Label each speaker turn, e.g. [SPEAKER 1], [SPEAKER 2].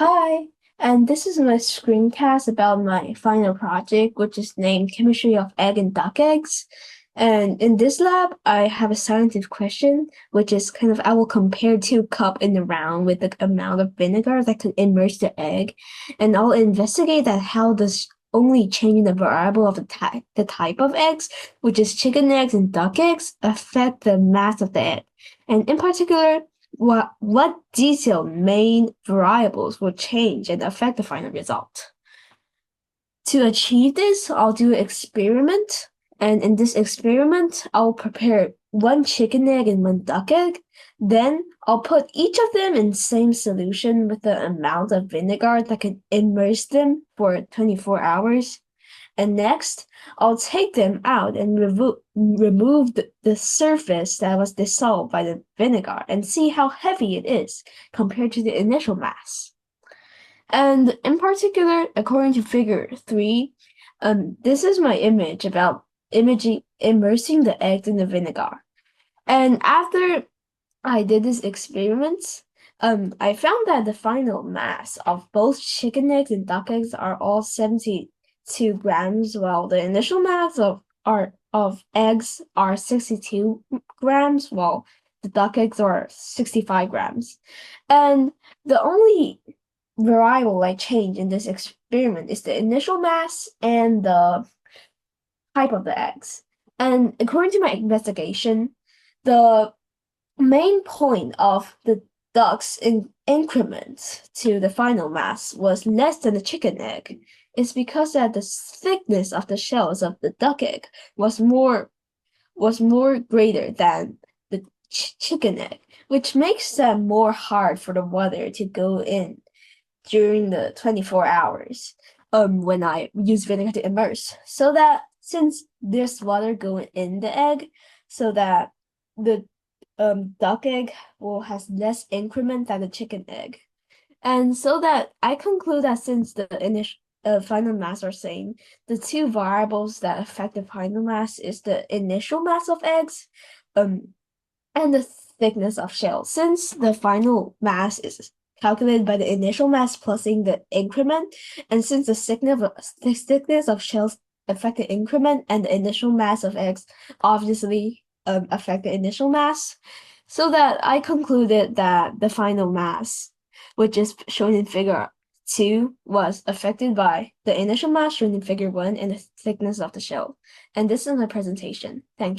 [SPEAKER 1] Hi, and this is my screencast about my final project, which is named Chemistry of Egg and Duck Eggs. And in this lab, I have a scientific question, which is I will compare two cups in a round with the amount of vinegar that could immerse the egg, and I'll investigate that how does only changing the variable of the type of eggs, which is chicken eggs and duck eggs, affect the mass of the egg. And in particular, what detailed main variables will change and affect the final result? To achieve this, I'll do an experiment, and in this experiment, I'll prepare one chicken egg and one duck egg. Then I'll put each of them in the same solution with the amount of vinegar that can immerse them for 24 hours. And next, I'll take them out and remove the surface that was dissolved by the vinegar and see how heavy it is compared to the initial mass. And in particular, according to figure 3, this is my image about immersing the eggs in the vinegar. And after I did this experiment, I found that the final mass of both chicken eggs and duck eggs are all 72 grams, while the initial mass of eggs are 62 grams, while the duck eggs are 65 grams. And the only variable I change in this experiment is the initial mass and the type of the eggs. And according to my investigation, the main point of the duck's increment to the final mass was less than the chicken egg. It's because that the thickness of the shells of the duck egg was more greater than the chicken egg, which makes them more hard for the water to go in during the 24 hours when I use vinegar to immerse. So that since there's water going in the egg, so that the duck egg will has less increment than the chicken egg. And so that I conclude that since the initial final mass are same, the two variables that affect the final mass is the initial mass of eggs um and the thickness of shell. Since the final mass is calculated by the initial mass plusing the increment, and since the thickness of shells affect the increment and the initial mass of eggs obviously affect the initial mass, so that I concluded that the final mass, which is shown in figure 2, was affected by the initial mass shown in figure 1 and the thickness of the shell. And this is my presentation. Thank you.